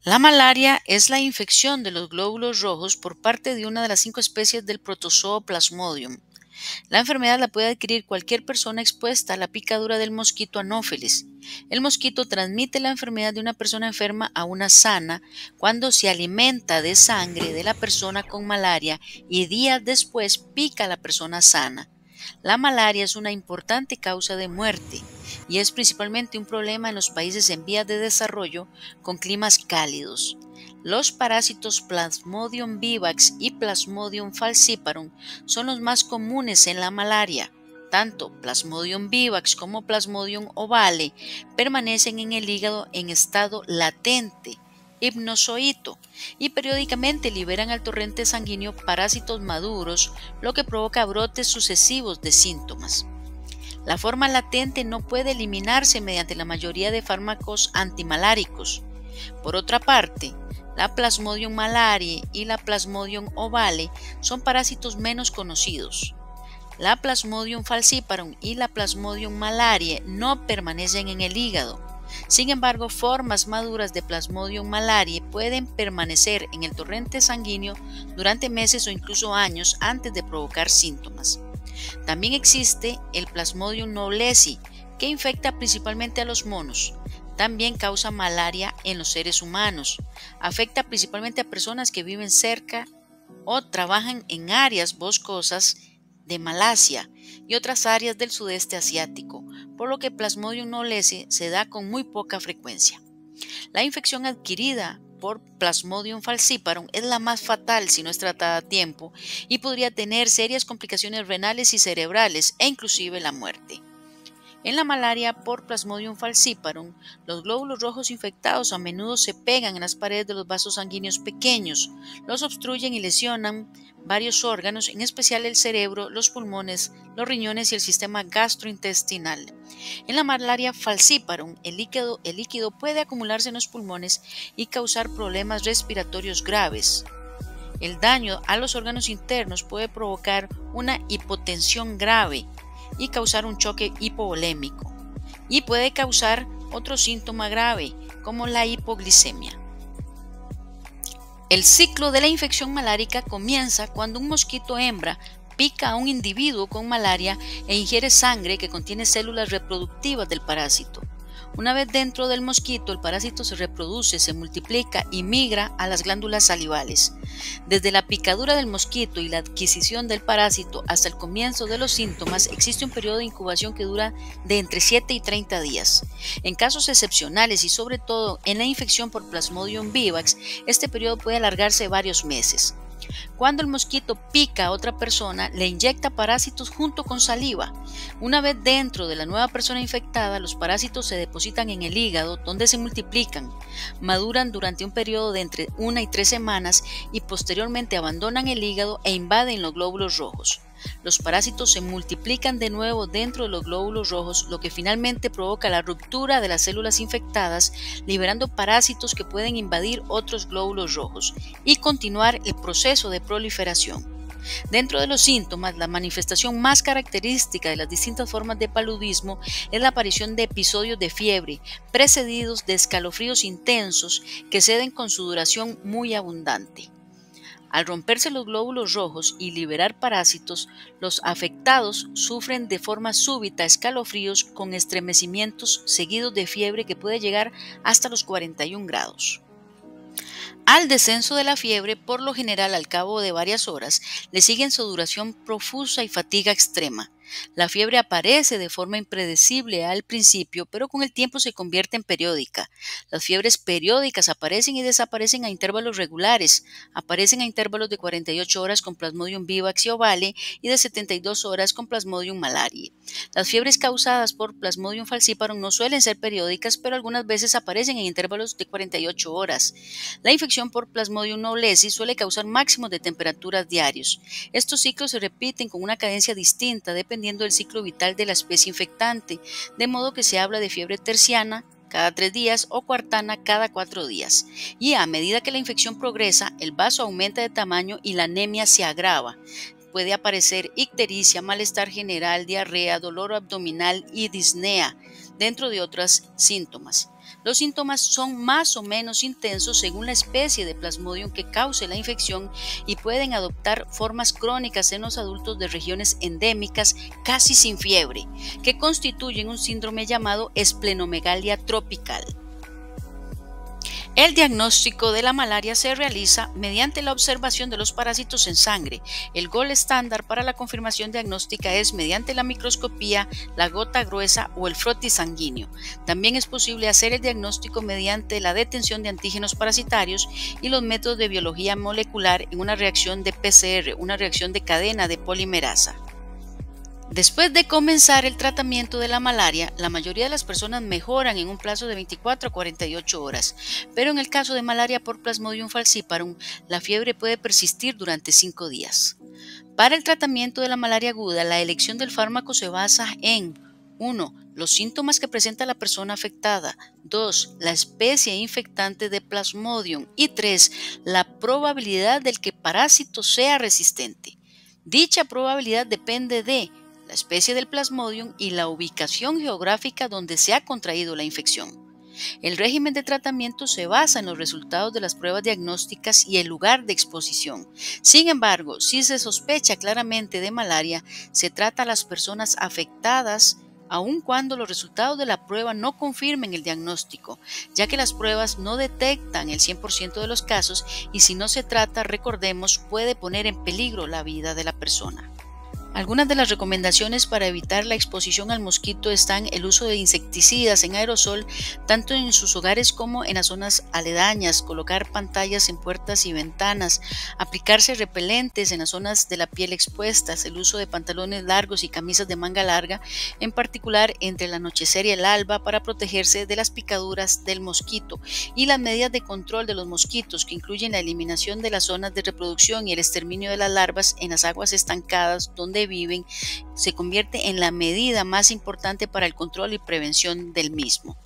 La malaria es la infección de los glóbulos rojos por parte de una de las 5 especies del protozoo Plasmodium. La enfermedad la puede adquirir cualquier persona expuesta a la picadura del mosquito Anopheles. El mosquito transmite la enfermedad de una persona enferma a una sana cuando se alimenta de sangre de la persona con malaria y días después pica a la persona sana. La malaria es una importante causa de muerte y es principalmente un problema en los países en vías de desarrollo con climas cálidos. Los parásitos Plasmodium vivax y Plasmodium falciparum son los más comunes en la malaria. Tanto Plasmodium vivax como Plasmodium ovale permanecen en el hígado en estado latente, hipnozoito, y periódicamente liberan al torrente sanguíneo parásitos maduros, lo que provoca brotes sucesivos de síntomas. La forma latente no puede eliminarse mediante la mayoría de fármacos antimaláricos. Por otra parte, la Plasmodium malariae y la Plasmodium ovale son parásitos menos conocidos. La Plasmodium falciparum y la Plasmodium malariae no permanecen en el hígado. Sin embargo, formas maduras de Plasmodium malariae pueden permanecer en el torrente sanguíneo durante meses o incluso años antes de provocar síntomas. También existe el Plasmodium knowlesi, que infecta principalmente a los monos. También causa malaria en los seres humanos. Afecta principalmente a personas que viven cerca o trabajan en áreas boscosas de Malasia y otras áreas del sudeste asiático, por lo que Plasmodium knowlesi se da con muy poca frecuencia. La infección adquirida por Plasmodium falciparum es la más fatal si no es tratada a tiempo y podría tener serias complicaciones renales y cerebrales e inclusive la muerte. En la malaria por Plasmodium falciparum, los glóbulos rojos infectados a menudo se pegan en las paredes de los vasos sanguíneos pequeños, los obstruyen y lesionan varios órganos, en especial el cerebro, los pulmones, los riñones y el sistema gastrointestinal. En la malaria falciparum, el líquido puede acumularse en los pulmones y causar problemas respiratorios graves. El daño a los órganos internos puede provocar una hipotensión grave y causar un choque hipovolémico, y puede causar otro síntoma grave como la hipoglicemia. El ciclo de la infección malárica comienza cuando un mosquito hembra pica a un individuo con malaria e ingiere sangre que contiene células reproductivas del parásito. Una vez dentro del mosquito, el parásito se reproduce, se multiplica y migra a las glándulas salivales. Desde la picadura del mosquito y la adquisición del parásito hasta el comienzo de los síntomas, existe un periodo de incubación que dura de entre 7 y 30 días. En casos excepcionales y sobre todo en la infección por Plasmodium vivax, este periodo puede alargarse varios meses. Cuando el mosquito pica a otra persona, le inyecta parásitos junto con saliva. Una vez dentro de la nueva persona infectada, los parásitos se depositan en el hígado, donde se multiplican, maduran durante un periodo de entre 1 y 3 semanas y posteriormente abandonan el hígado e invaden los glóbulos rojos. Los parásitos se multiplican de nuevo dentro de los glóbulos rojos, lo que finalmente provoca la ruptura de las células infectadas, liberando parásitos que pueden invadir otros glóbulos rojos y continuar el proceso de proliferación. Dentro de los síntomas, la manifestación más característica de las distintas formas de paludismo es la aparición de episodios de fiebre, precedidos de escalofríos intensos que ceden con su duración muy abundante. Al romperse los glóbulos rojos y liberar parásitos, los afectados sufren de forma súbita escalofríos con estremecimientos seguidos de fiebre que puede llegar hasta los 41 grados. Al descenso de la fiebre, por lo general al cabo de varias horas, le siguen sudoración profusa y fatiga extrema. La fiebre aparece de forma impredecible al principio, pero con el tiempo se convierte en periódica. Las fiebres periódicas aparecen y desaparecen a intervalos regulares. Aparecen a intervalos de 48 horas con Plasmodium vivax y ovale y de 72 horas con Plasmodium malariae. Las fiebres causadas por Plasmodium falciparum no suelen ser periódicas, pero algunas veces aparecen en intervalos de 48 horas. La infección por Plasmodium knowlesi suele causar máximos de temperaturas diarios. Estos ciclos se repiten con una cadencia distinta dependiendo del ciclo vital de la especie infectante, de modo que se habla de fiebre terciana cada 3 días o cuartana cada 4 días. Y a medida que la infección progresa, el vaso aumenta de tamaño y la anemia se agrava. Puede aparecer ictericia, malestar general, diarrea, dolor abdominal y disnea, dentro de otros síntomas. Los síntomas son más o menos intensos según la especie de Plasmodium que cause la infección y pueden adoptar formas crónicas en los adultos de regiones endémicas casi sin fiebre, que constituyen un síndrome llamado esplenomegalia tropical. El diagnóstico de la malaria se realiza mediante la observación de los parásitos en sangre. El gold estándar para la confirmación diagnóstica es mediante la microscopía, la gota gruesa o el frotis sanguíneo. También es posible hacer el diagnóstico mediante la detención de antígenos parasitarios y los métodos de biología molecular en una reacción de PCR, una reacción de cadena de polimerasa. Después de comenzar el tratamiento de la malaria, la mayoría de las personas mejoran en un plazo de 24 a 48 horas, pero en el caso de malaria por Plasmodium falciparum, la fiebre puede persistir durante 5 días. Para el tratamiento de la malaria aguda, la elección del fármaco se basa en 1. Los síntomas que presenta la persona afectada, 2. La especie infectante de Plasmodium y 3. La probabilidad del que parásito sea resistente. Dicha probabilidad depende de la especie del Plasmodium y la ubicación geográfica donde se ha contraído la infección. El régimen de tratamiento se basa en los resultados de las pruebas diagnósticas y el lugar de exposición. Sin embargo, si se sospecha claramente de malaria, se trata a las personas afectadas aun cuando los resultados de la prueba no confirmen el diagnóstico, ya que las pruebas no detectan el 100% de los casos y si no se trata, recordemos, puede poner en peligro la vida de la persona. Algunas de las recomendaciones para evitar la exposición al mosquito están el uso de insecticidas en aerosol, tanto en sus hogares como en las zonas aledañas, colocar pantallas en puertas y ventanas, aplicarse repelentes en las zonas de la piel expuestas, el uso de pantalones largos y camisas de manga larga, en particular entre el anochecer y el alba para protegerse de las picaduras del mosquito, y las medidas de control de los mosquitos que incluyen la eliminación de las zonas de reproducción y el exterminio de las larvas en las aguas estancadas donde viven, se convierte en la medida más importante para el control y prevención del mismo.